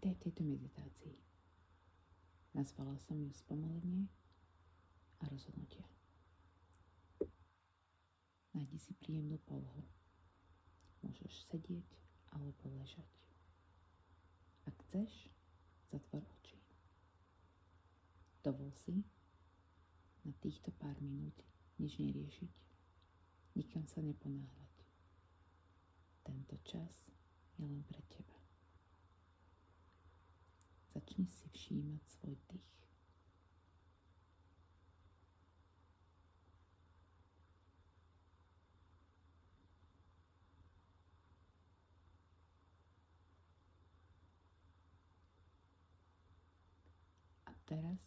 Vítaj v tejto meditácii. Nazvala som ju spomalenie a rozhodnutie. Nájdi si príjemnú polohu. Môžeš sedieť alebo ležať. Ak chceš, zatvor oči. Dovol si na týchto pár minút nič neriešiť, nikam sa neponáhľať. Tento čas je len pre teba. Začni si všímať svoj dých. A teraz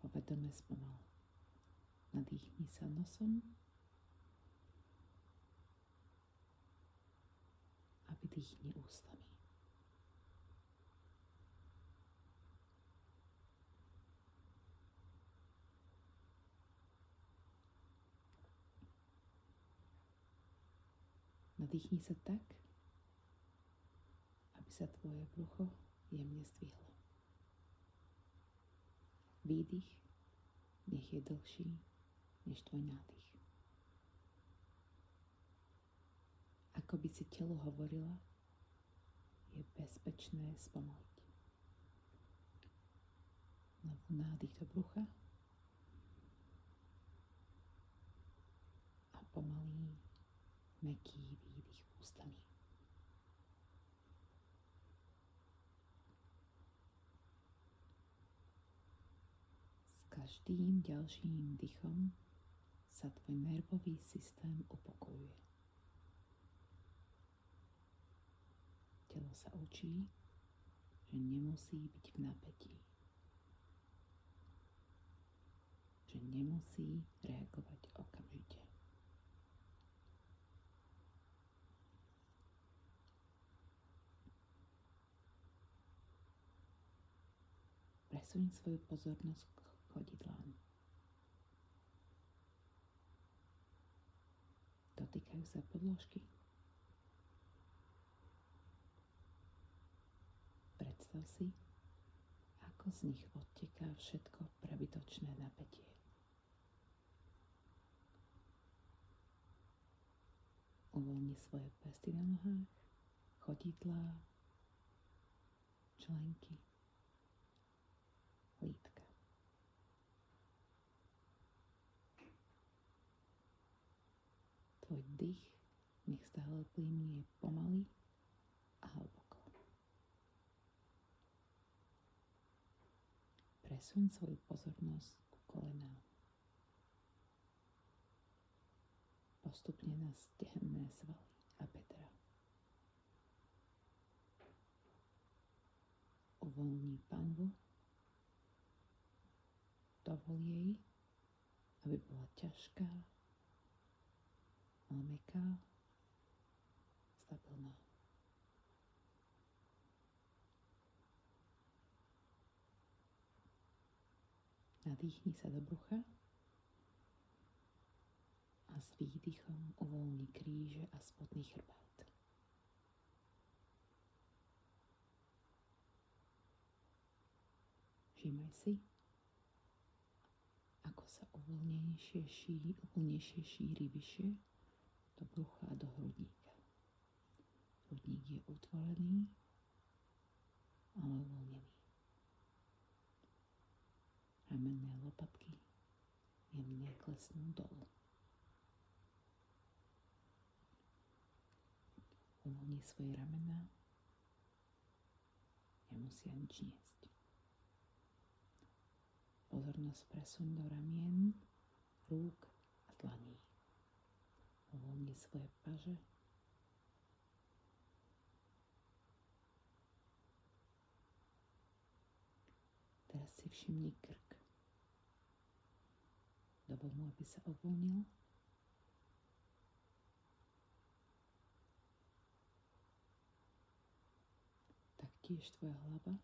ho vedome spomal. Nadýchni sa nosom a vydýchni ústami. Nadýchni sa tak, aby sa tvoje brucho jemne zdvihlo. Výdych nech je dlhší než tvoj nádych. Ako by si telu hovorila, je bezpečné spomaliť. Znovu nádych do brucha a pomalý, mäkký výdych ústami. S každým ďalším dychom sa tvoj nervový systém upokojuje. Telo sa učí, že nemusí byť v napätí. Že nemusí reagovať okamžite. Presuň svoju pozornosť k chodidlám. Dotýkajú sa podložky. Predstav si, ako z nich odteká všetko prebytočné napätie. Uvoľni svoje prsty na nohách, chodidlá, členky, lítka. Tvoj dých nech stále plynie pomaly a hlboko. Presuň svoju pozornosť k kolenám. Postupne na stehenné svaly a bedra. Uvoľni panvu. Dovol jej, aby bola ťažká, ale mäkká, stabilná. Nadýchni sa do brucha a s výdychom uvoľni kríže a spodný chrbát. Všímaj si, ako sa uvoľnejšie šíri vyššie do brucha a do hrudníka. Hrudník je utvorený, ale uvoľnený. Ramenné lopatky jemne klesnú dolu. Uvoľni svoje ramená, nemusia nič niesť. Pozornosť presuň do ramien, rúk a dlaní. Uvoľni svoje paže. Teraz si všimni krk. Dovol mu, aby sa uvoľnil. Taktiež tvoja hlava.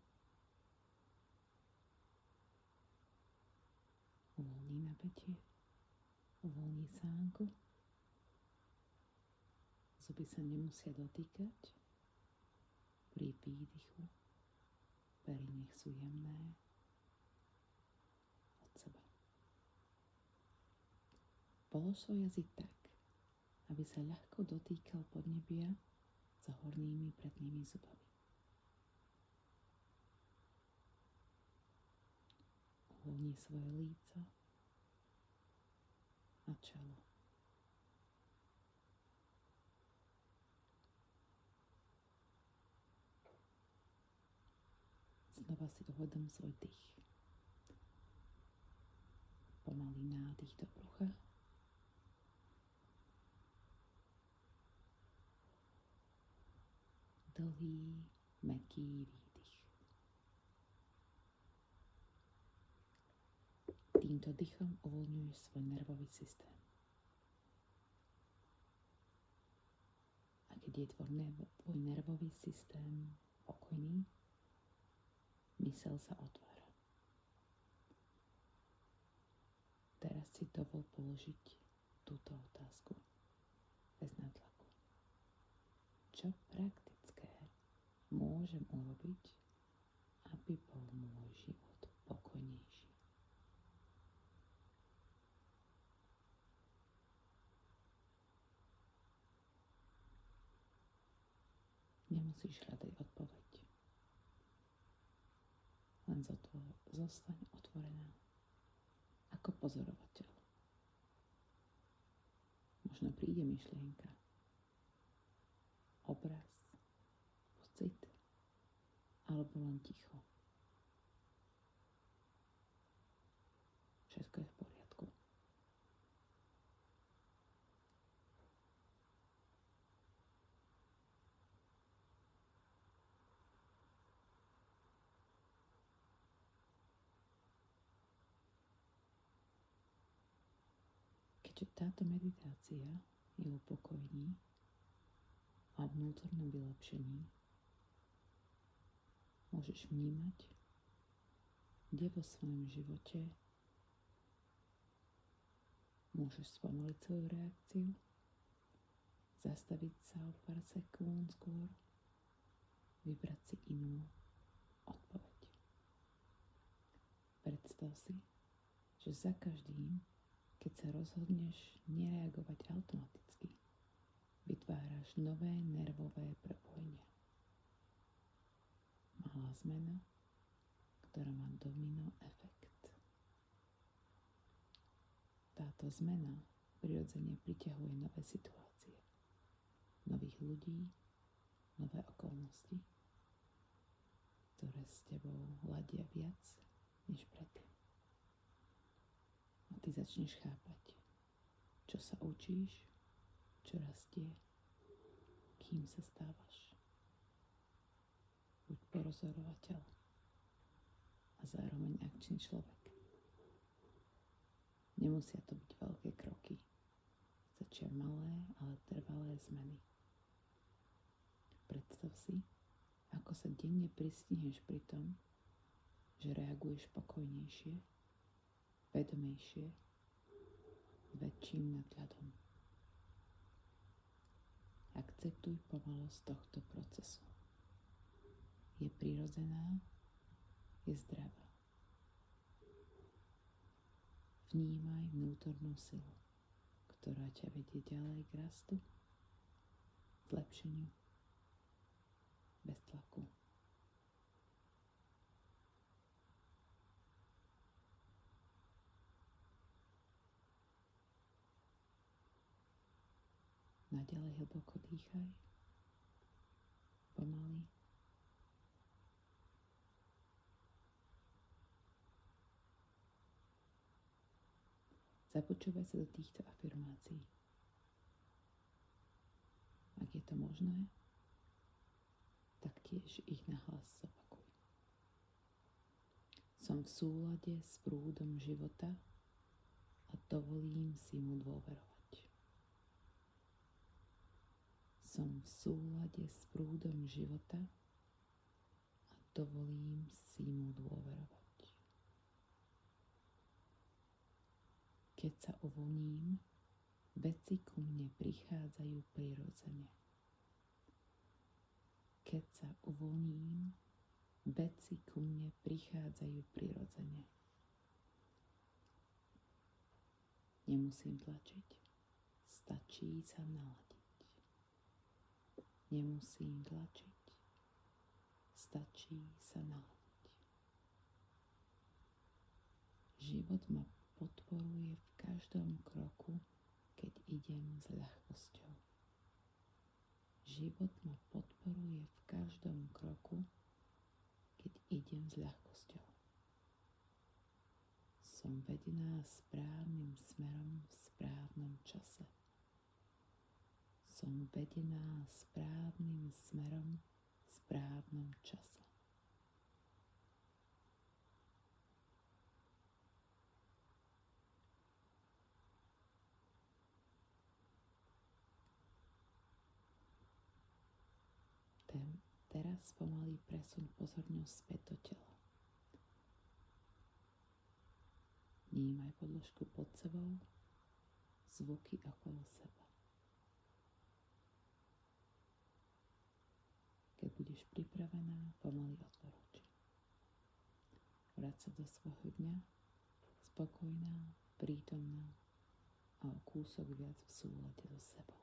Uvoľni napätie. Uvoľni sánku. Zuby sa nemusia dotýkať. Pri výdychu pery nech sú jemné od seba. Polož svoj jazyk tak, aby sa ľahko dotýkal podnebia za hornými prednými zubami. Uvoľni svoje líco a čelo. Znova si uvedom svoj dých. Pomalý nádych do brucha. Dlhý, mäkký výdych. Týmto dýchom uvoľňuješ svoj nervový systém. A keď je tvoj nervový systém pokojný, myseľ sa otvára. Teraz si dovol položiť túto otázku bez nátlaku. Čo praktické môžem urobiť, aby bol môj život pokojnejší? Nemusíš hľadať odpoveď. Len zostaň otvorená ako pozorovateľ. Možno príde myšlienka, obraz, pocit, alebo len ticho. Všetko je v poriadku. Keďže táto meditácia je o pokojní a vnútornom vylepšení, môžeš vnímať, kde vo svojom živote môžeš spomaliť svoju reakciu, zastaviť sa o pár sekúnd skôr, vybrať si inú odpoveď. Predstav si, že za každým, keď sa rozhodneš nereagovať automaticky, vytváraš nové nervové prepojenia. Malá zmena, ktorá má domino efekt. Táto zmena prirodzene priťahuje nové situácie, nových ľudí, nové okolnosti, ktoré s tebou ladia viac než predtým. A ty začneš chápať, čo sa učíš, čo rastie, kým sa stávaš. Buď porozorovateľ a zároveň akčný človek. Nemusia to byť veľké kroky. Stačia malé, ale trvalé zmeny. Predstav si, ako sa denne pristihneš pri tom, že reaguješ pokojnejšie, vedomejšie, s väčším nadhľadom. Akceptuj pomalosť tohto procesu. Je prirodzená, je zdravá. Vnímaj vnútornú silu, ktorá ťa vedie ďalej k rastu, zlepšeniu, bez tlaku. Naďalej hlboko dýchaj, pomaly. Započúvaj sa do týchto afirmácií. Ak je to možné, tak tiež ich nahlas zopakuj. Som v súlade s prúdom života a dovolím si mu dôverovať. Som v súlade s prúdom života a dovolím si mu dôverovať. Keď sa uvoľním, veci ku mne prichádzajú prirodzene. Keď sa uvoľním, Veci ku mne prichádzajú prirodzene. Nemusím tlačiť. Stačí sa naladiť. Nemusím tlačiť. Stačí sa naladiť. Život ma podporuje v každom kroku, keď idem s ľahkosťou. Život ma podporuje v každom kroku, keď idem s ľahkosťou. Som vedená správnym smerom v správnom čase. Som vedená správnym smerom v správnom čase. Teraz pomaly presuň pozornosť späť do tela. Vnímaj podložku pod sebou, zvuky okolo seba. Keď budeš pripravená, pomaly otvor oči. Vráť sa do svojho dňa, spokojná, prítomná a o kúsok viac v súlade so sebou.